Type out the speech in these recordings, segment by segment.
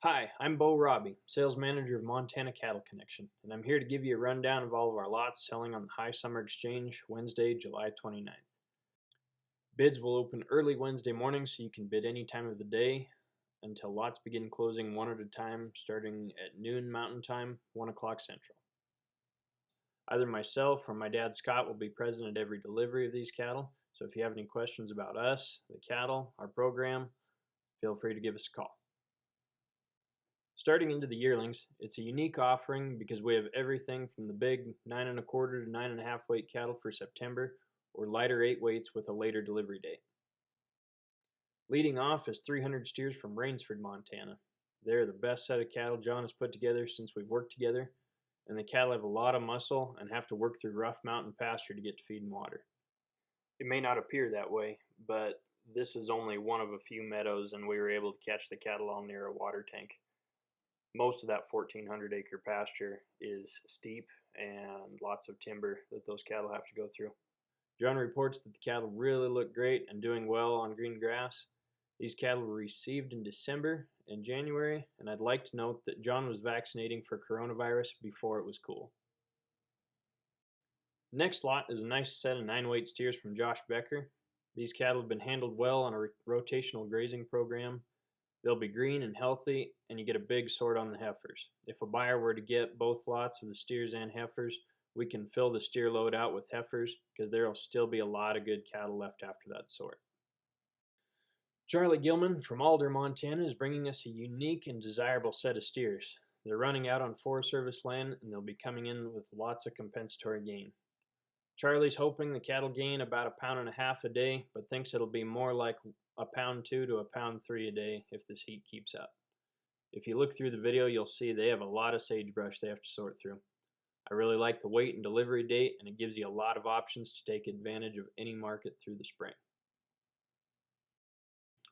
Hi, I'm Bo Robbie, Sales Manager of Montana Cattle Connection, and I'm here to give you a rundown of all of our lots selling on the High Summer Exchange Wednesday, July 29th. Bids will open early Wednesday morning so you can bid any time of the day until lots begin closing one at a time starting at noon Mountain Time, 1 o'clock Central. Either myself or my dad Scott will be present at every delivery of these cattle, so if you have any questions about us, the cattle, our program, feel free to give us a call. Starting into the yearlings, it's a unique offering because we have everything from the big 9 1/4 to 9 1/2 weight cattle for September or lighter 8 weights with a later delivery date. Leading off is 300 steers from Rainsford, Montana. They're the best set of cattle John has put together since we've worked together, and the cattle have a lot of muscle and have to work through rough mountain pasture to get to feed and water. It may not appear that way, but this is only one of a few meadows, and we were able to catch the cattle all near a water tank. Most of that 1,400-acre pasture is steep and lots of timber that those cattle have to go through. John reports that the cattle really look great and doing well on green grass. These cattle were received in December and January, and I'd like to note that John was vaccinating for coronavirus before it was cool. Next lot is a nice set of 9 weight steers from Josh Becker. These cattle have been handled well on a rotational grazing program. They'll be green and healthy, and you get a big sort on the heifers. If a buyer were to get both lots of the steers and heifers, we can fill the steer load out with heifers because there will still be a lot of good cattle left after that sort. Charlie Gilman from Alder, Montana is bringing us a unique and desirable set of steers. They're running out on Forest Service land, and they'll be coming in with lots of compensatory gain. Charlie's hoping the cattle gain about 1.5 pounds a day, but thinks it'll be more like 1.2 pounds to 1.3 pounds a day if this heat keeps up. If you look through the video, you'll see they have a lot of sagebrush they have to sort through. I really like the weight and delivery date, and it gives you a lot of options to take advantage of any market through the spring.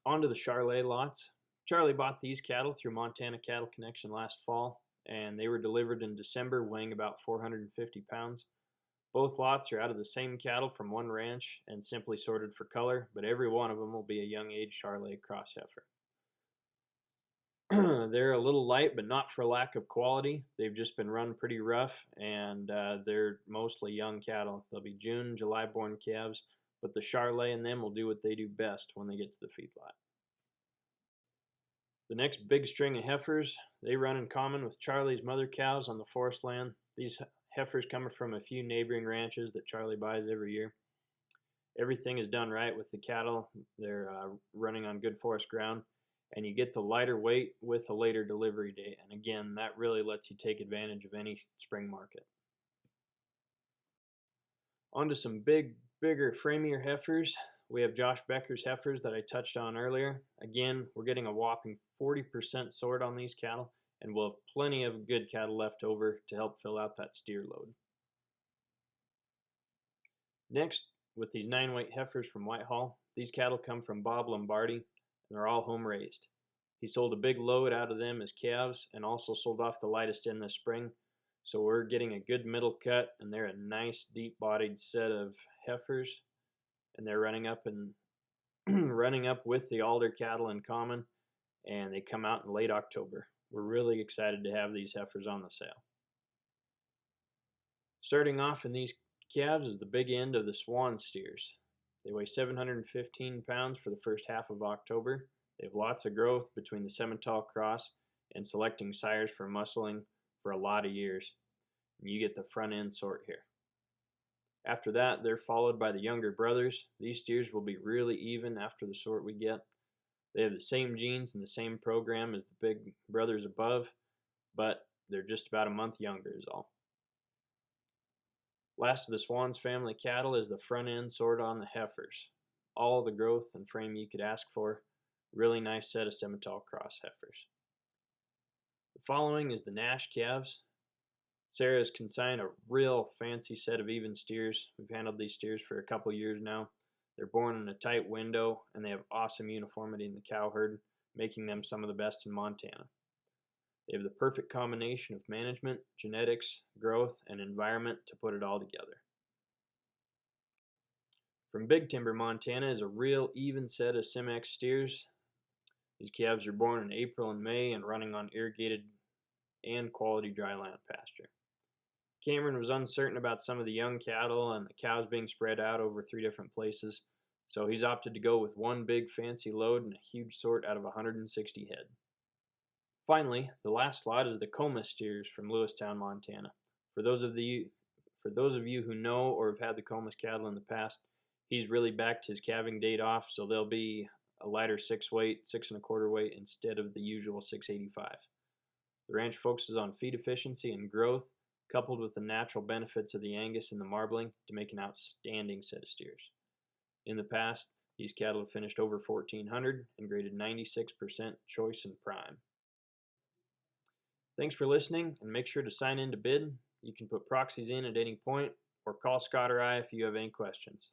On to the Charlet lots. Charlie bought these cattle through Montana Cattle Connection last fall, and they were delivered in December weighing about 450 pounds. Both lots are out of the same cattle from one ranch and simply sorted for color, but every one of them will be a young age Charlet cross heifer. They're a little light, but not for lack of quality. They've just been run pretty rough, and they're mostly young cattle. They'll be June, July born calves, but the Charlet in them will do what they do best when they get to the feedlot. The next big string of heifers, they run in common with Charlie's mother cows on the forest land. These heifers come from a few neighboring ranches that Charlie buys every year. Everything is done right with the cattle. They're running on good forest ground, and you get the lighter weight with a later delivery date. And again, that really lets you take advantage of any spring market. On to some bigger, framier heifers. We have Josh Becker's heifers that I touched on earlier. Again, we're getting a whopping 40% sort on these cattle, and we'll have plenty of good cattle left over to help fill out that steer load. Next, with these 9 weight heifers from Whitehall, these cattle come from Bob Lombardi, and they're all home raised. He sold a big load out of them as calves and also sold off the lightest in this spring. So we're getting a good middle cut, and they're a nice deep bodied set of heifers, and they're running up and running up with the Alder cattle in common, and they come out in late October. We're really excited to have these heifers on the sale. Starting off in these calves is the big end of the Swan steers. They weigh 715 pounds for the first half of October. They have lots of growth between the Simmental cross and selecting sires for muscling for a lot of years. And you get the front end sort here. After that, they're followed by the younger brothers. These steers will be really even after the sort we get. They have the same genes and the same program as the big brothers above, but they're just about a month younger is all. Last of the Swans family cattle is the front end sort on the heifers. All the growth and frame you could ask for. Really nice set of Simmental cross heifers. The following is the Nash calves. Sarah has consigned a real fancy set of even steers. We've handled these steers for a couple years now. They're born in a tight window, and they have awesome uniformity in the cow herd, making them some of the best in Montana. They have the perfect combination of management, genetics, growth, and environment to put it all together. From Big Timber, Montana is a real even set of Simex steers. These calves are born in April and May and running on irrigated and quality dryland pasture. Cameron was uncertain about some of the young cattle and the cows being spread out over 3 different places, so he's opted to go with one big fancy load and a huge sort out of 160 head. Finally, the last slot is the Comus steers from Lewistown, Montana. For those of you who know or have had the Comus cattle in the past, he's really backed his calving date off, so they'll be a lighter 6 weight, 6 1/4 weight instead of the usual 685. The ranch focuses on feed efficiency and growth, coupled with the natural benefits of the Angus and the marbling to make an outstanding set of steers. In the past, these cattle have finished over 1,400 and graded 96% choice and prime. Thanks for listening, and make sure to sign in to bid. You can put proxies in at any point or call Scott or I if you have any questions.